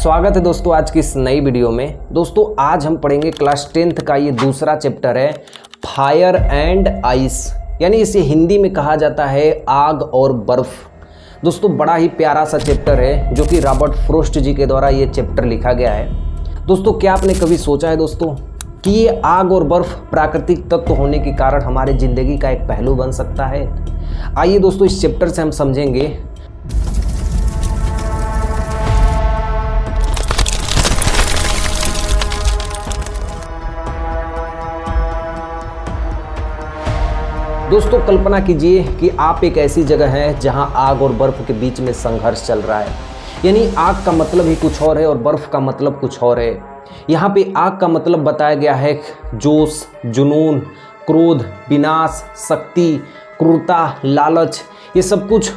स्वागत है दोस्तों आज की इस नई वीडियो में। दोस्तों आज हम पढ़ेंगे क्लास 10th का ये दूसरा चैप्टर है फायर एंड आइस, यानी इसे हिंदी में कहा जाता है आग और बर्फ। दोस्तों बड़ा ही प्यारा सा चैप्टर है जो कि रॉबर्ट फ्रोस्ट जी के द्वारा ये चैप्टर लिखा गया है। दोस्तों क्या आपने कभी सोचा है दोस्तों कि ये आग और बर्फ प्राकृतिक तत्व होने के कारण हमारे ज़िंदगी का एक पहलू बन सकता है? आइए दोस्तों इस चैप्टर से हम समझेंगे। दोस्तों कल्पना कीजिए कि आप एक ऐसी जगह है जहां आग और बर्फ के बीच में संघर्ष चल रहा है। यानी आग का मतलब ही कुछ और है और बर्फ का मतलब कुछ और है। यहाँ पे आग का मतलब बताया गया है जोश, जुनून, क्रोध, विनाश, शक्ति, क्रूरता, लालच, ये सब कुछ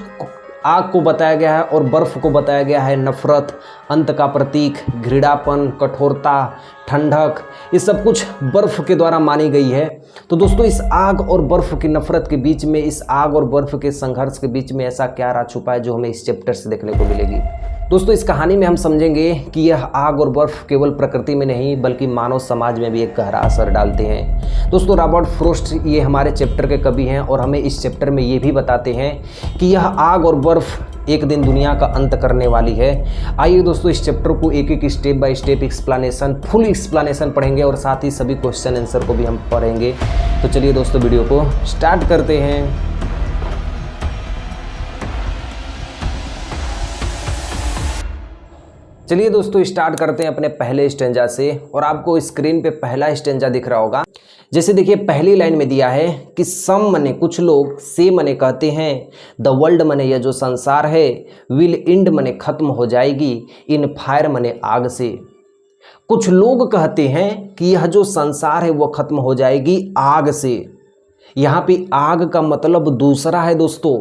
आग को बताया गया है। और बर्फ को बताया गया है नफरत, अंत का प्रतीक, घृणापन, कठोरता, ठंडक, ये सब कुछ बर्फ के द्वारा मानी गई है। तो दोस्तों इस आग और बर्फ की नफरत के बीच में, इस आग और बर्फ के संघर्ष के बीच में ऐसा क्या राज छुपा है जो हमें इस चैप्टर से देखने को मिलेगी। दोस्तों इस कहानी में हम समझेंगे कि यह आग और बर्फ केवल प्रकृति में नहीं बल्कि मानव समाज में भी एक गहरा असर डालते हैं। दोस्तों रॉबर्ट फ्रोस्ट ये हमारे चैप्टर के कवि हैं और हमें इस चैप्टर में ये भी बताते हैं कि यह आग और बर्फ एक दिन दुनिया का अंत करने वाली है। आइए दोस्तों इस चैप्टर को एक एक step by step explanation, full explanation पढ़ेंगे और साथ ही सभी क्वेश्चन आंसर को भी हम पढ़ेंगे। तो चलिए दोस्तों वीडियो को स्टार्ट करते हैं। चलिए दोस्तों स्टार्ट करते हैं अपने पहले स्टेंजा से। और आपको स्क्रीन पे पहला स्टेंजा दिख रहा होगा। जैसे देखिए पहली लाइन में दिया है कि सम मने कुछ लोग, से मने कहते हैं, द वर्ल्ड मने यह जो संसार है, विल इंड मने खत्म हो जाएगी, इन फायर मने आग से। कुछ लोग कहते हैं कि यह जो संसार है वो खत्म हो जाएगी आग से। यहाँ पे आग का मतलब दूसरा है दोस्तों,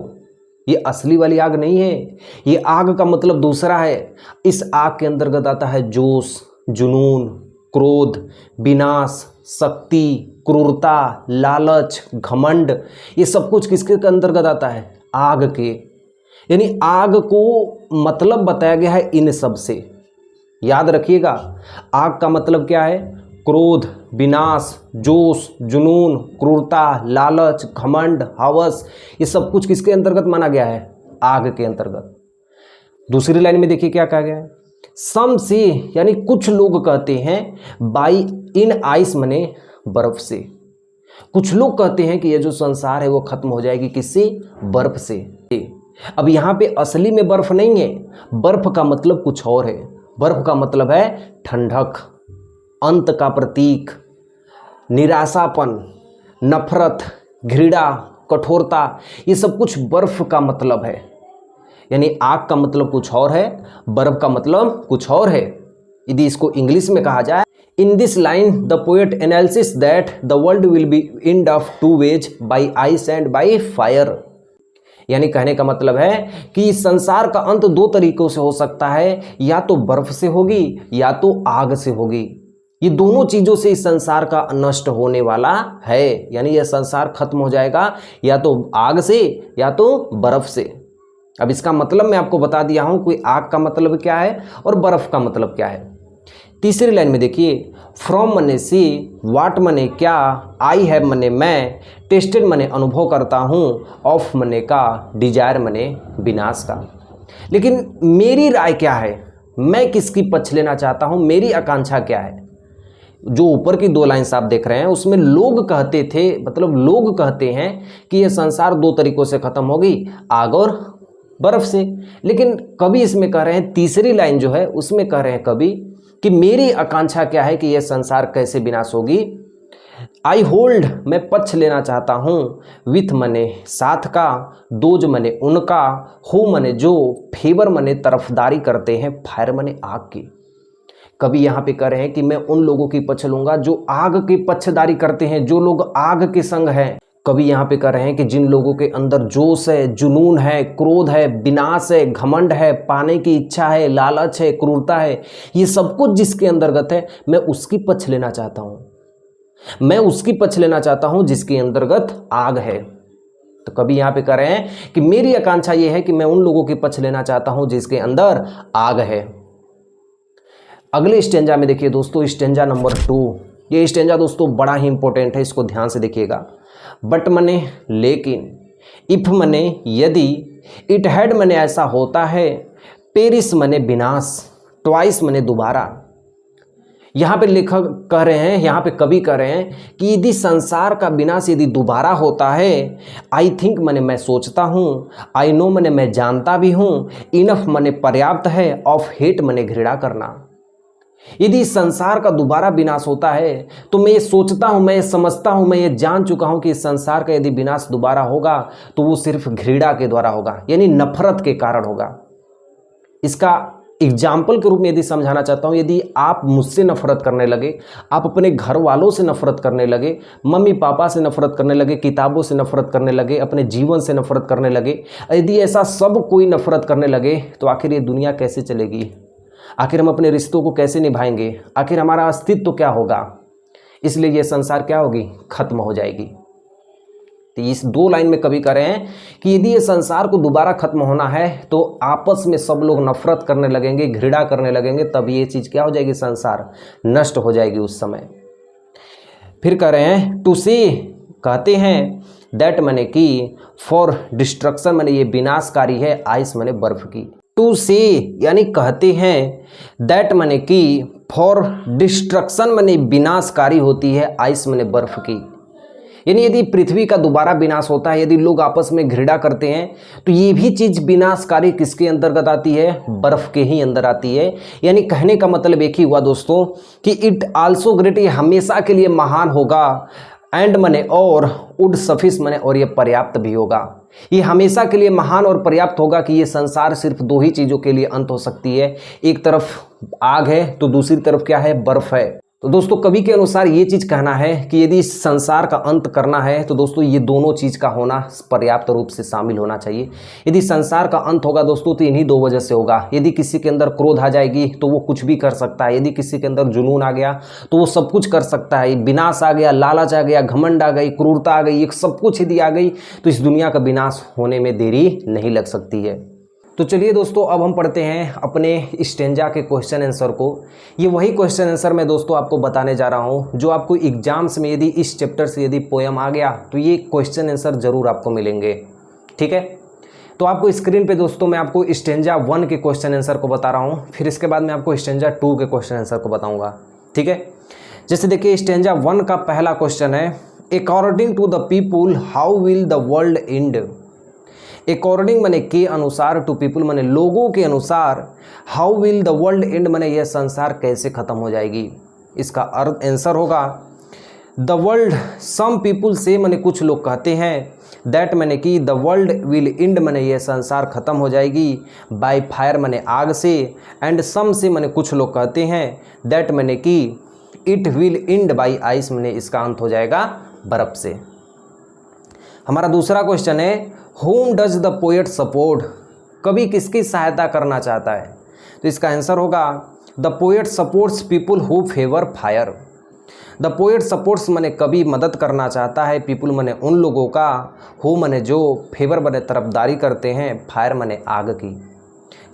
ये असली वाली आग नहीं है। ये आग का मतलब दूसरा है। इस आग के अंतर्गत आता है जोश, जुनून, क्रोध, विनाश, शक्ति, क्रूरता, लालच, घमंड, ये सब कुछ किसके अंतर्गत आता है? आग के। यानी आग को मतलब बताया गया है इन सब से। याद रखिएगा आग का मतलब क्या है? क्रोध, विनाश, जोश, जुनून, क्रूरता, लालच, घमंड, हवस, ये सब कुछ किसके अंतर्गत माना गया है? आग के अंतर्गत। दूसरी लाइन में देखिए क्या कहा गया है, सम से यानी कुछ लोग कहते हैं, बाई इन आइस मने बर्फ से। कुछ लोग कहते हैं कि यह जो संसार है वो खत्म हो जाएगी किससे? बर्फ से। अब यहाँ पे असली में बर्फ नहीं है, बर्फ का मतलब कुछ और है। बर्फ का मतलब है ठंडक, अंत का प्रतीक, निराशापन, नफरत, घृणा, कठोरता, ये सब कुछ बर्फ का मतलब है। यानी आग का मतलब कुछ और है, बर्फ का मतलब कुछ और है। यदि इसको इंग्लिश में कहा जाए, in this line the poet analysis that the world will be end of two ways by ice and by fire. यानी कहने का मतलब है कि इस संसार का अंत दो तरीकों से हो सकता है, या तो बर्फ से होगी या तो आग से होगी। ये दोनों चीज़ों से इस संसार का नष्ट होने वाला है। यानी यह संसार खत्म हो जाएगा या तो आग से या तो बर्फ से। अब इसका मतलब मैं आपको बता दिया हूं कि आग का मतलब क्या है और बर्फ का मतलब क्या है। तीसरी लाइन में देखिए, फ्रॉम मने से, वाट मने क्या, आई हैव मने मैं, टेस्टेड मने अनुभव करता हूँ, ऑफ मने का, डिजायर मने विनाश का। लेकिन मेरी राय क्या है, मैं किसकी पक्ष लेना चाहता हूँ, मेरी आकांक्षा क्या है? जो ऊपर की दो लाइन्स आप देख रहे हैं उसमें लोग कहते थे, मतलब लोग कहते हैं कि यह संसार दो तरीकों से खत्म होगी, आग और बर्फ से। लेकिन कवि इसमें कह रहे हैं, तीसरी लाइन जो है उसमें कह रहे हैं कवि कि मेरी आकांक्षा क्या है कि यह संसार कैसे विनाश होगी। आई होल्ड, मैं पक्ष लेना चाहता हूँ, विथ मने साथ का, दोज मने उनका, हो मने जो, फेवर मने तरफदारी करते हैं, फायर मने आग की। कभी यहाँ पे कह रहे हैं कि मैं उन लोगों की पक्ष लूंगा जो आग की पक्षधारी करते हैं, जो लोग आग के संग हैं। कभी यहाँ पे कह रहे हैं कि जिन लोगों के अंदर जोश है, जुनून है, क्रोध है, विनाश है, घमंड है, पाने की इच्छा है, लालच है, क्रूरता है, ये सब कुछ जिसके अंतर्गत है, मैं उसकी पक्ष लेना चाहता हूँ। मैं उसकी पक्ष लेना चाहता हूँ जिसके अंतर्गत आग है। तो कभी यहाँ पे कह रहे हैं कि मेरी आकांक्षा ये है कि मैं उन लोगों की पक्ष लेना चाहता हूँ जिसके अंदर आग है। अगले स्टेंजा में देखिए दोस्तों, स्टेंजा नंबर 2। ये स्टेंजा दोस्तों बड़ा ही इंपॉर्टेंट है, इसको ध्यान से देखिएगा। बट मने लेकिन, इफ मने यदि, इट हैड मने ऐसा होता है, पेरिस मने विनाश, ट्वाइस मने दोबारा। यहाँ पे लेखक कह रहे हैं, यहाँ पे कवि कह रहे हैं कि यदि संसार का विनाश यदि दोबारा होता है, आई थिंक मने मैं सोचता हूँ, आई नो मने मैं जानता भी हूँ, इनफ मने पर्याप्त है, ऑफ हेट मने घृणा करना। यदि संसार का दोबारा विनाश होता है तो मैं ये सोचता हूँ, मैं ये समझता हूँ, मैं ये जान चुका हूँ कि इस संसार का यदि विनाश दोबारा होगा तो वो सिर्फ घृणा के द्वारा होगा, यानी नफरत के कारण होगा। इसका एग्जाम्पल के रूप में यदि समझाना चाहता हूँ, यदि आप मुझसे नफरत करने लगे, आप अपने घर वालों से नफरत करने लगे, मम्मी पापा से नफरत करने लगे, किताबों से नफरत करने लगे, अपने जीवन से नफरत करने लगे, यदि ऐसा सब कोई नफरत करने लगे तो आखिर ये दुनिया कैसे चलेगी? आखिर हम अपने रिश्तों को कैसे निभाएंगे? आखिर हमारा अस्तित्व तो क्या होगा? इसलिए ये संसार क्या होगी? खत्म हो जाएगी। तो इस 2 लाइन में कवि कह रहे हैं कि यदि ये संसार को दोबारा खत्म होना है तो आपस में सब लोग नफरत करने लगेंगे, घृणा करने लगेंगे, तब ये चीज़ क्या हो जाएगी? संसार नष्ट हो जाएगी उस समय। फिर कह रहे हैं टू सी, कहते हैं दैट मने कि, फॉर डिस्ट्रक्शन मने ये विनाशकारी है, आइस मने बर्फ की। टू से यानी कहते हैं, दैट मने कि, फॉर डिस्ट्रक्शन मने विनाशकारी होती है, आइस मने बर्फ की। यानी यदि पृथ्वी का दोबारा विनाश होता है, यदि लोग आपस में घृणा करते हैं, तो ये भी चीज़ विनाशकारी किसके अंतर्गत आती है? बर्फ के ही अंदर आती है। यानी कहने का मतलब एक ही हुआ दोस्तों कि इट आल्सो ग्रेट, ये हमेशा के लिए महान होगा, एंड मने और, वुड सफिस मने और ये पर्याप्त भी होगा। ये हमेशा के लिए महान और पर्याप्त होगा कि ये संसार सिर्फ 2 ही चीज़ों के लिए अंत हो सकती है, एक तरफ आग है तो दूसरी तरफ क्या है? बर्फ है। तो दोस्तों कवि के अनुसार ये चीज़ कहना है कि यदि इस संसार का अंत करना है तो दोस्तों ये दोनों चीज़ का होना पर्याप्त रूप से शामिल होना चाहिए। यदि संसार का अंत होगा दोस्तों तो इन्हीं 2 वजह से होगा। यदि किसी के अंदर क्रोध आ जाएगी तो वो कुछ भी कर सकता है, यदि किसी के अंदर जुनून आ गया तो वो सब कुछ कर सकता है, विनाश आ गया, लालच आ गया, घमंड आ गई, क्रूरता आ गई, एक सब कुछ यदि आ गई तो इस दुनिया का विनाश होने में देरी नहीं लग सकती है। तो चलिए दोस्तों अब हम पढ़ते हैं अपने स्टेंजा के क्वेश्चन आंसर को। ये वही क्वेश्चन आंसर मैं दोस्तों आपको बताने जा रहा हूँ जो आपको एग्जाम्स में यदि इस चैप्टर से यदि पोएम आ गया तो ये क्वेश्चन आंसर ज़रूर आपको मिलेंगे। ठीक है, तो आपको स्क्रीन पे दोस्तों मैं आपको स्टेंजा 1 के क्वेश्चन आंसर को बता रहा हूँ, फिर इसके बाद मैं आपको स्टेंजा 2 के क्वेश्चन आंसर को बताऊँगा। ठीक है, जैसे देखिए स्टेंजा 1 का पहला क्वेश्चन है, according to the people how will the world end. According मने के अनुसार, टू पीपुल मने लोगों के अनुसार, how will the world end मने यह संसार कैसे खत्म हो जाएगी। इसका अर्थ आंसर होगा द वर्ल्ड, सम पीपुल से मने कुछ लोग कहते हैं, दैट मने कि द वर्ल्ड विल एंड मने यह संसार खत्म हो जाएगी, बाय फायर मने आग से, एंड सम से मने कुछ लोग कहते हैं, दैट मने कि it will end by ice मने इसका अंत हो जाएगा बर्फ से। हमारा दूसरा क्वेश्चन है, home does the poet support. कवि किसकी सहायता करना चाहता है? तो इसका आंसर होगा the poet supports people who favour fire. The poet supports मने कवि मदद करना चाहता है, पीपुल मने उन लोगों का, हु मने जो, फेवर मने तरफदारी करते हैं, फायर मने आग की।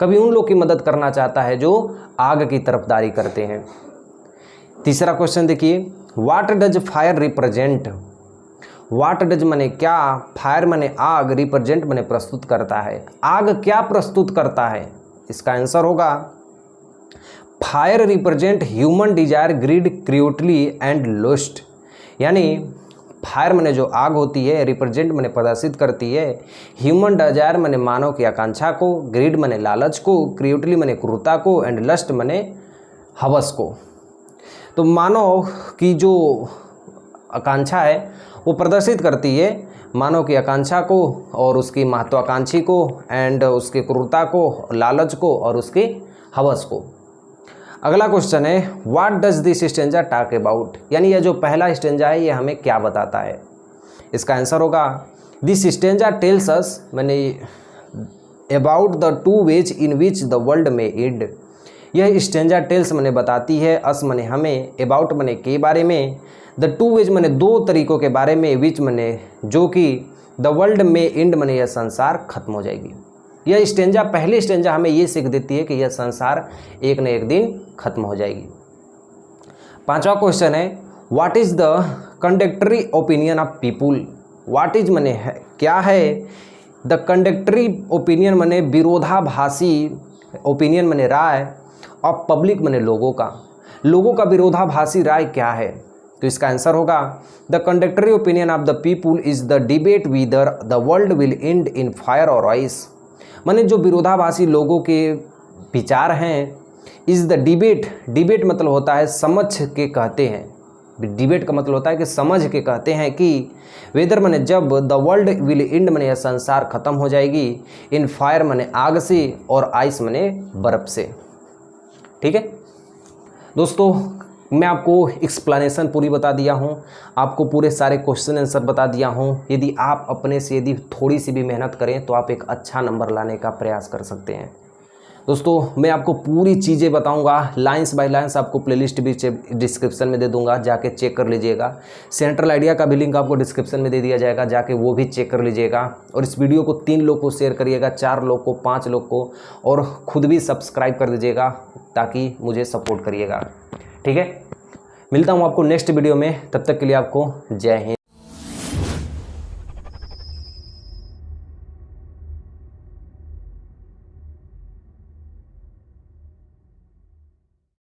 कवि उन लोग की मदद करना चाहता है जो आग की तरफदारी करते हैं। तीसरा क्वेश्चन देखिए, what does fire represent. What does मने क्या, फायर मने आग, रिप्रेजेंट मने प्रस्तुत करता है। आग क्या प्रस्तुत करता है? इसका आंसर होगा fire represent human desire, greed, cruelty and lust. यानी फायर मने जो आग होती है, रिप्रेजेंट मने प्रदर्शित करती है, ह्यूमन डिजायर मने मानव की आकांक्षा को, ग्रीड मने लालच को, क्रूरटी मने क्रूरता को, एंड लस्ट मने हवस को। तो मानव की जो आकांक्षा है वो प्रदर्शित करती है मानव की आकांक्षा को और उसकी महत्वाकांक्षी को, एंड उसकी क्रूरता को, लालच को और उसकी हवस को। अगला क्वेश्चन है, what does this stanza talk about. यानी यह जो पहला स्टेंजा है ये हमें क्या बताता है? इसका आंसर होगा दिस स्टेंजा टेल्स अस मैंने about the 2 ways in which the world में एंड। यह स्टेंजा टेल्स मने बताती है, अस मने हमें, अबाउट मने के बारे में, द 2 वेज मने 2 तरीक़ों के बारे में, विच मने जो कि, द वर्ल्ड में एंड मने यह संसार खत्म हो जाएगी। यह स्टेंजा, पहले स्टेंजा हमें ये सीख देती है कि यह संसार एक न एक दिन खत्म हो जाएगी। पांचवा क्वेश्चन है what is the contradictory opinion of people. What is मने है क्या है, द कंडक्टरी ओपिनियन मने विरोधाभासी, ओपिनियन मने राय, ऑफ पब्लिक मने लोगों का विरोधाभासी राय क्या है। तो इसका आंसर होगा the contradictory opinion of the people is the debate whether the world will end in fire और आइस। माने जो विरोधाभासी लोगों के विचार हैं, इज द डिबेट मतलब होता है समझ के कहते हैं, डिबेट का मतलब होता है कि समझ के कहते हैं कि वेदर मने जब, द वर्ल्ड विल एंड मने यह संसार खत्म हो जाएगी, इन फायर मने आग से, और आइस मने बर्फ से। ठीक है दोस्तों, मैं आपको एक्सप्लेनेशन पूरी बता दिया हूँ, आपको पूरे सारे क्वेश्चन आंसर बता दिया हूँ। यदि आप अपने से यदि थोड़ी सी भी मेहनत करें तो आप एक अच्छा नंबर लाने का प्रयास कर सकते हैं। दोस्तों मैं आपको पूरी चीज़ें बताऊंगा, लाइंस बाय लाइंस आपको प्लेलिस्ट भी डिस्क्रिप्शन में दे दूंगा, जाके चेक कर लीजिएगा। सेंट्रल आइडिया का भी लिंक आपको डिस्क्रिप्शन में दे दिया जाएगा, जाके वो भी चेक कर लीजिएगा। और इस वीडियो को 3 लोग को शेयर करिएगा, 4 लोग को, 5 लोग को, और खुद भी सब्सक्राइब कर दीजिएगा ताकि मुझे सपोर्ट करिएगा। ठीक है, मिलता हूँ आपको नेक्स्ट वीडियो में, तब तक के लिए आपको जय हिंद।